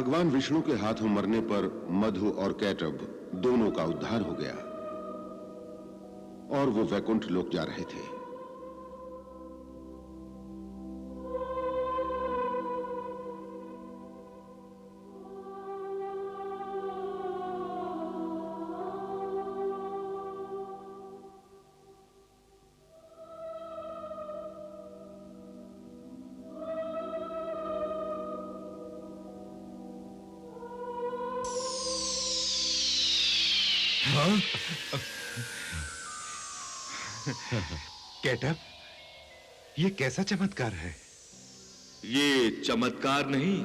भगवान विष्णु के हाथों मरने पर मधु और कैटभ दोनों का उद्धार हो गया और वो वैकुंठ लोक जा रहे थे। कैटभ, ये कैसा चमत्कार है? ये चमत्कार नहीं,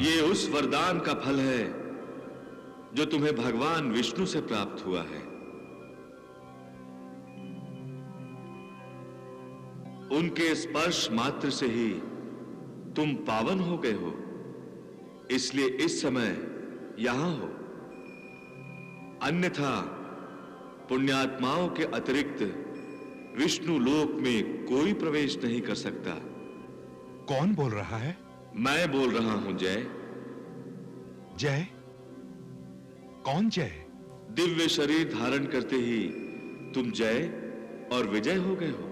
ये उस वरदान का फल है जो तुम्हें भगवान विष्णु से प्राप्त हुआ है। उनके स्पर्श मात्र से ही तुम पावन हो गए हो, इसलिए इस समय यहां हो। अन्यथा पुण्यात्माओं के अतिरिक्त विष्णु लोक में कोई प्रवेश नहीं कर सकता। कौन बोल रहा है? मैं बोल रहा हूं जय। जय? कौन जय? दिव्य शरीर धारण करते ही तुम जय और विजय हो गए हो।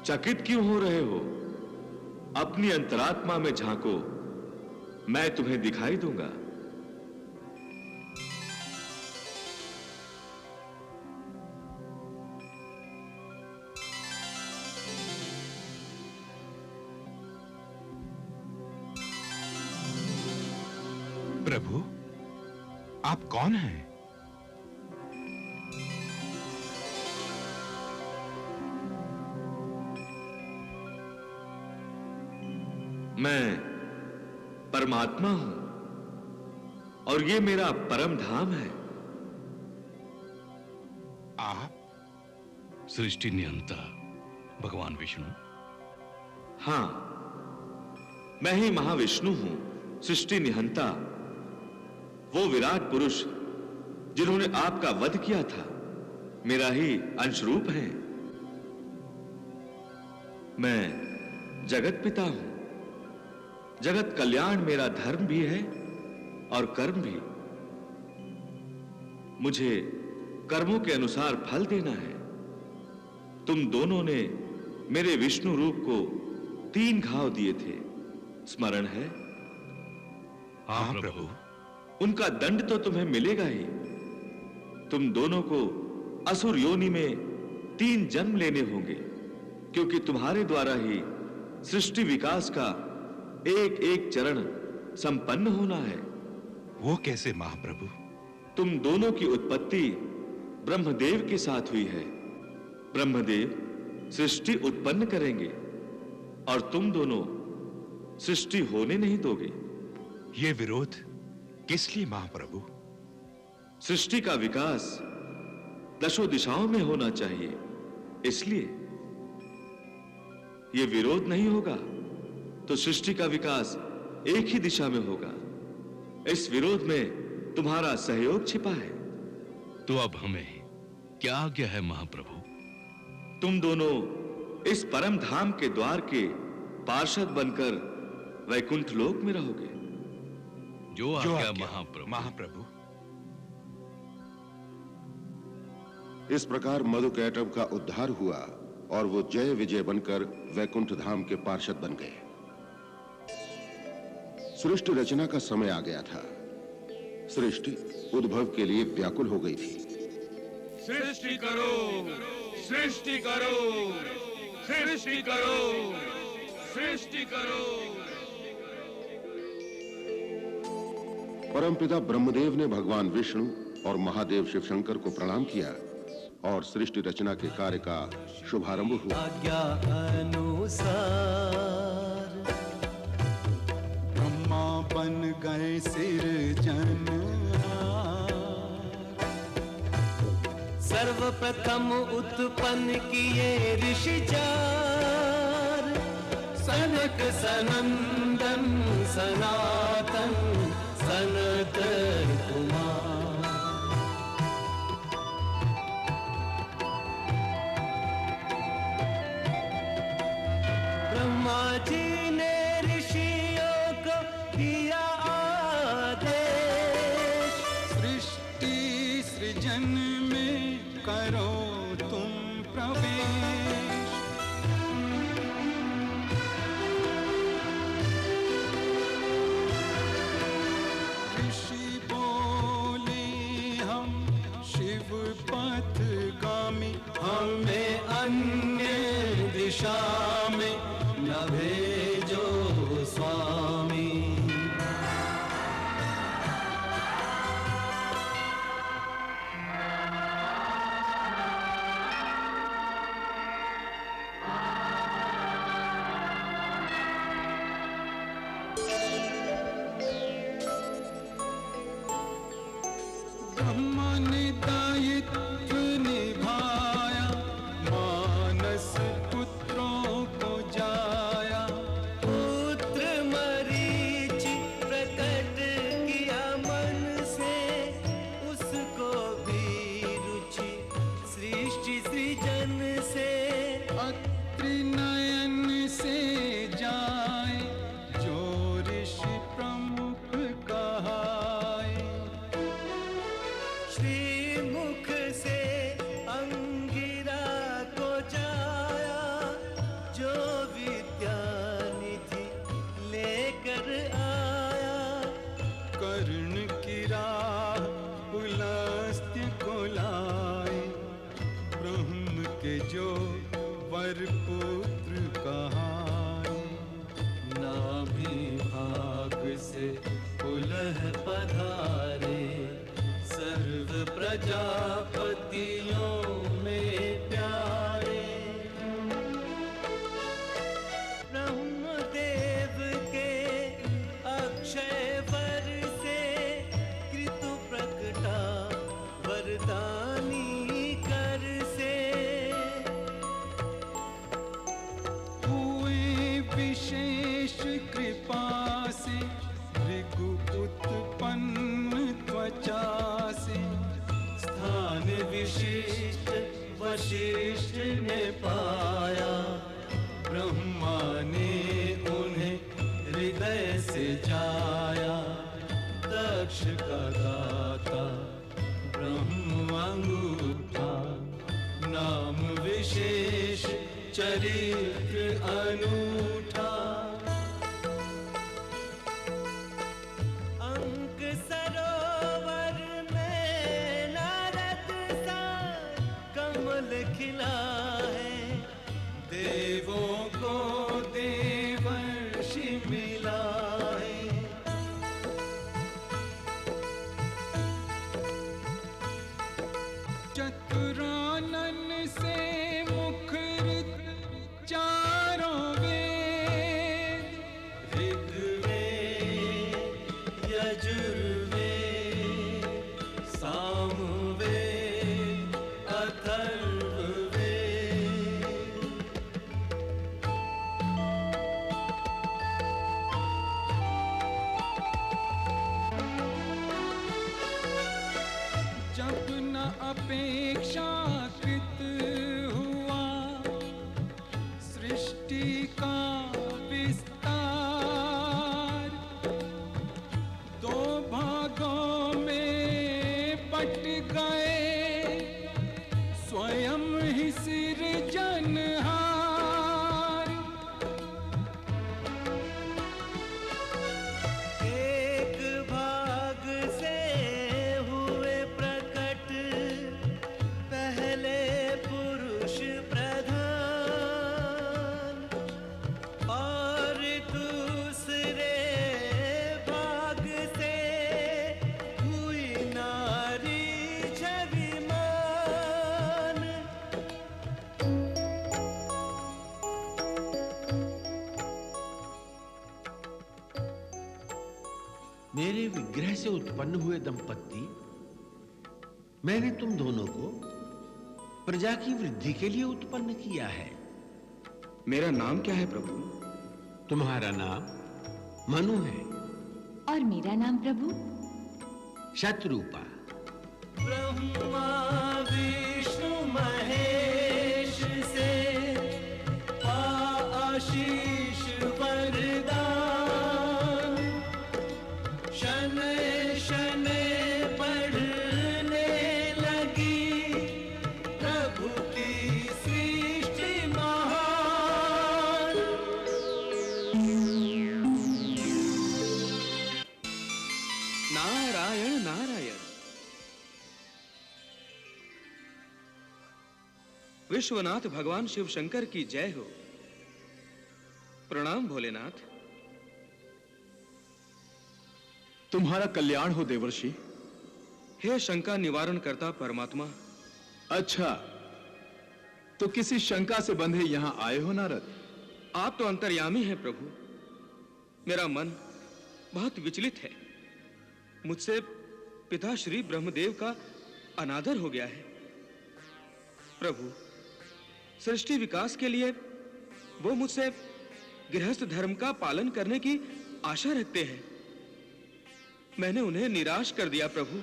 चकित क्यों हो रहे हो? अपनी अंतरात्मा में झांको, मैं तुम्हें दिखाई दूंगा। प्रभु, आप कौन हैं? मैं परमात्मा हूं और ये मेरा परम धाम है। आप सृष्टि नियंता भगवान विष्णु? हां, मैं ही महाविष्णु हूं, सृष्टि निहंता, वो विराट पुरुष जिन्होंने आपका वध किया था, मेरा ही अंशरूप है। मैं जगत पिता हूं। जगत कल्याण मेरा धर्म भी है और कर्म भी। मुझे कर्मों के अनुसार फल देना है। तुम दोनों ने मेरे विष्णु रूप को 3 घाव दिए थे, स्मरण है? हाँ प्रभु। उनका दंड तो तुम्हें मिलेगा ही। तुम दोनों को असुर योनि में 3 जन्म लेने होंगे, क्योंकि तुम्हारे द्वारा ही सृष्टि विकास का एक एक चरण संपन्न होना है। वो कैसे महाप्रभु? तुम दोनों की उत्पत्ति ब्रह्मदेव के साथ हुई है। ब्रह्मदेव सृष्टि उत्पन्न करेंगे और तुम दोनों सृष्टि होने नहीं दोगे। ये विरोध किस लिए महाप्रभु? सृष्टि का विकास 10 दिशाओं में होना चाहिए, इसलिए यह विरोध नहीं होगा तो सृष्टि का विकास एक ही दिशा में होगा। इस विरोध में तुम्हारा सहयोग छिपा है। तो अब हमें क्या आज्ञा है महाप्रभु? तुम दोनों इस परम धाम के द्वार के पार्षद बनकर वैकुंठ लोक में रहोगे। जो आज्ञा महाप्रभु। महाप्रभु। इस प्रकार मधु कैटभ का उद्धार हुआ और वो जय विजय बनकर वैकुंठ धाम के पार्षद बन गए। सृष्टि रचना का समय आ गया था। सृष्टि उद्भव के लिए व्याकुल हो गई थी। सृष्टि करो, सृष्टि करो, सृष्टि करो, सृष्टि करो। परमपिता ब्रह्मदेव ने भगवान विष्णु और महादेव शिव शंकर को प्रणाम किया और सृष्टि रचना के कार्य का शुभारंभ हुआ। आज्ञा अनुसार ब्रह्मा बन गए सिरजनहार। सर्वप्रथम उत्पन्न किए ऋषि 4, सनक सनंदन सनातन सनत कुमार। सृजन में करो तुम प्रवेश। ऋषि बोले हम शिव पथगामी, हमें अन्य दिशा में न भेजो स्वामी। ब्रह्मा ने दायित्व निभाया, मानस पुत्रों को जाया। पुत्र मरीचि प्रकट किया मन से, उसको भी रुचि सृष्टि सृजन से। अत्रि नयन से जाए जो ऋषि प्रमुख कहाए। श्रीमुख से अंगिरा को जाया, जो विद्यानिधि लेकर आया। कर्ण की राह पुलस्त्य को लाए, ब्रह्म के जो वर पुत्र कहाए। नाभि भाग से पुलह पधारे, सर्व प्रजापतियों में प्यारे। ब्रह्मदेव के अक्षय वर से, कृतु प्रकटा वरदानी कर से। हुए विशेष कृपा से, भृगु उत्पन्न त्वचा से। स्थान विशिष्ट वशिष्ठ ने पाया, ब्रह्मा ने उन्हें हृदय से जाया। दक्ष का दाता ब्रह्म अंगूठा, नाम विशेष चरित्र अनूठा। अंक सरोवर में नारद सा कमल खिला है, देवों को देवर्षि मिला है। चतुरानन से मुखरित चारों वेद, ऋग्वेद यजुर्वेद सामवेद अथर्ववेद। जब न अपेक्षाकृत हुआ सृष्टि का विस्तार, दो भागों में बट गए स्वयं ही सृजनहार। एक भाग से हुए प्रकट पहले पुरुष प्रधान, और दूसरे भाग से हुई नारी छविमान। मेरे विग्रह से उत्पन्न हुए दंपत्ति, मैंने तुम दोनों को प्रजा की वृद्धि के लिए उत्पन्न किया है। मेरा नाम क्या है प्रभु? तुम्हारा नाम मनु है। और मेरा नाम प्रभु शत्रुपा। ब्रह्मा विष्णु महेश से पा आशीष वरदान। शनैः शनैः बढ़ने नारायण नारायण। विश्वनाथ भगवान शिव शंकर की जय हो। प्रणाम भोलेनाथ। तुम्हारा कल्याण हो देवर्षि। हे शंका निवारण करता परमात्मा। अच्छा, तो किसी शंका से बंधे यहां आए हो नारद? आप तो अंतर्यामी हैं प्रभु। मेरा मन बहुत विचलित है। मुझसे पिता श्री ब्रह्मदेव का अनादर हो गया है। प्रभु, सृष्टि विकास के लिए वो मुझसे गृहस्थ धर्म का पालन करने की आशा रखते हैं। मैंने उन्हें निराश कर दिया प्रभु।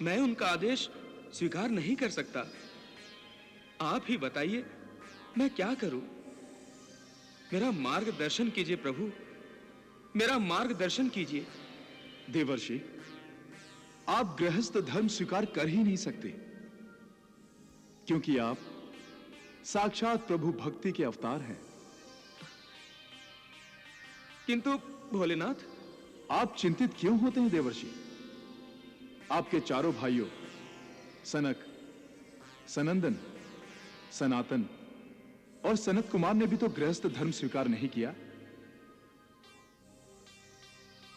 मैं उनका आदेश स्वीकार नहीं कर सकता। आप ही बताइए मैं क्या करूं? मेरा मार्गदर्शन कीजिए प्रभु, मेरा मार्गदर्शन कीजिए। देवर्षि, आप गृहस्थ धर्म स्वीकार कर ही नहीं सकते, क्योंकि आप साक्षात प्रभु भक्ति के अवतार हैं। किंतु भोलेनाथ, आप चिंतित क्यों होते हैं देवर्षि? आपके चारों भाइयों सनक, सनंदन, सनातन और सनत कुमार ने भी तो गृहस्थ धर्म स्वीकार नहीं किया।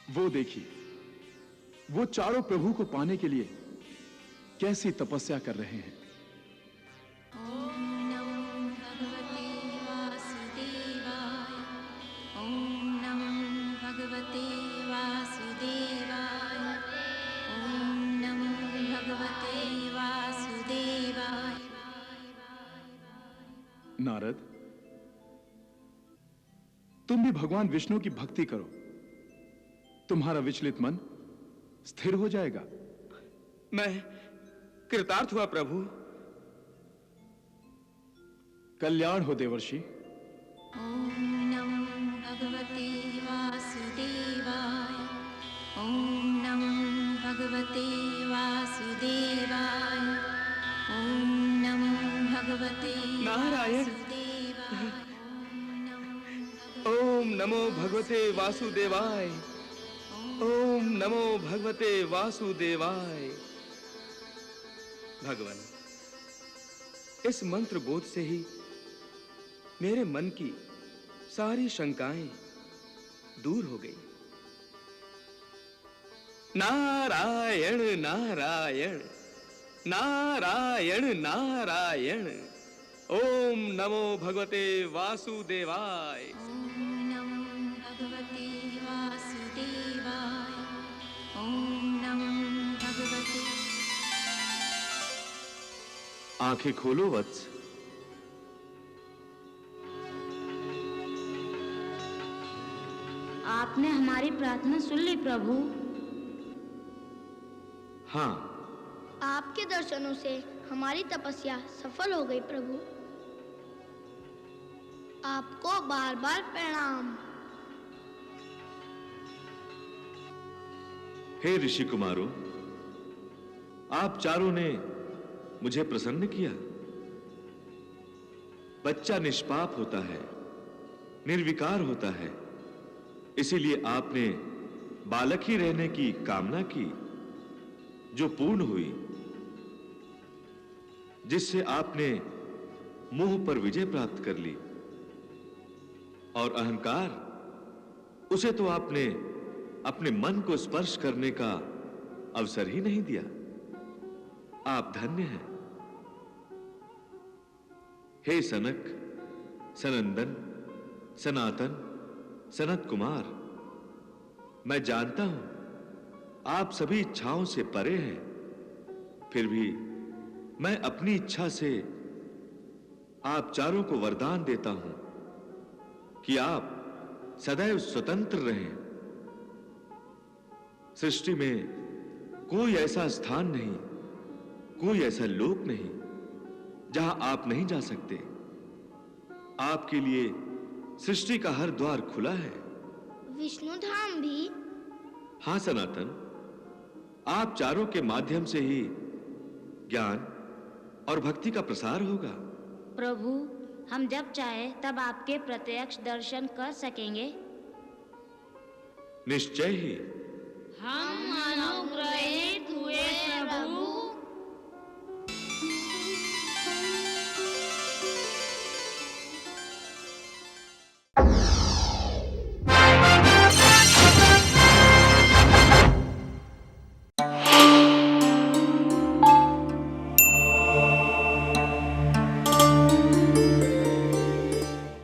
वो देखिए, वो चारों प्रभु को पाने के लिए कैसी तपस्या कर रहे हैं। ॐ नमो भगवते वासुदेवाय। ॐ नमो भगवते वासुदेवाय। ॐ नमो भगवते वासुदेवाय। नारद, तुम भी भगवान विष्णु की भक्ति करो, तुम्हारा विचलित मन स्थिर हो जाएगा। मैं कृतार्थ हुआ प्रभु। कल्याण हो देवर्षि। ॐ नमो भगवते वासुदेवाय। ॐ नमो भगवते वासुदेवाय। ॐ नमो भगवते नारायण। वासुदेवाय। ओम नमो भगवते वासुदेवाय। ओम नमो भगवते वासुदेवाय। भगवान, इस मंत्र बोध से ही मेरे मन की सारी शंकाएं दूर हो गई। नारायण नारायण नारायण नारायण। ओम नमो भगवते वासुदेवाय। ॐ नमो भगवते वासुदेवाय। ॐ नमो भगवते। आंखें खोलो वत्स। आपने हमारी प्रार्थना सुन ली प्रभु। हाँ, आपके दर्शनों से हमारी तपस्या सफल हो गई प्रभु। आपको बार बार प्रणाम। हे ऋषि कुमारों, आप चारों ने मुझे प्रसन्न किया। बच्चा निष्पाप होता है, निर्विकार होता है, इसीलिए आपने बालक ही रहने की कामना की, जो पूर्ण हुई, जिससे आपने मोह पर विजय प्राप्त कर ली। और अहंकार, उसे तो आपने अपने मन को स्पर्श करने का अवसर ही नहीं दिया। आप धन्य हैं। हे सनक, सनंदन, सनातन, सनत कुमार, मैं जानता हूं आप सभी इच्छाओं से परे हैं, फिर भी मैं अपनी इच्छा से आप चारों को वरदान देता हूं कि आप सदैव स्वतंत्र रहें। सृष्टि में कोई ऐसा स्थान नहीं, कोई ऐसा लोक नहीं जहां आप नहीं जा सकते। आपके लिए सृष्टि का हर द्वार खुला है। विष्णु धाम भी? हां सनातन, आप चारों के माध्यम से ही ज्ञान और भक्ति का प्रसार होगा। प्रभु, हम जब चाहे तब आपके प्रत्यक्ष दर्शन कर सकेंगे। निश्चय ही हम अनुग्रहित हुए प्रभु।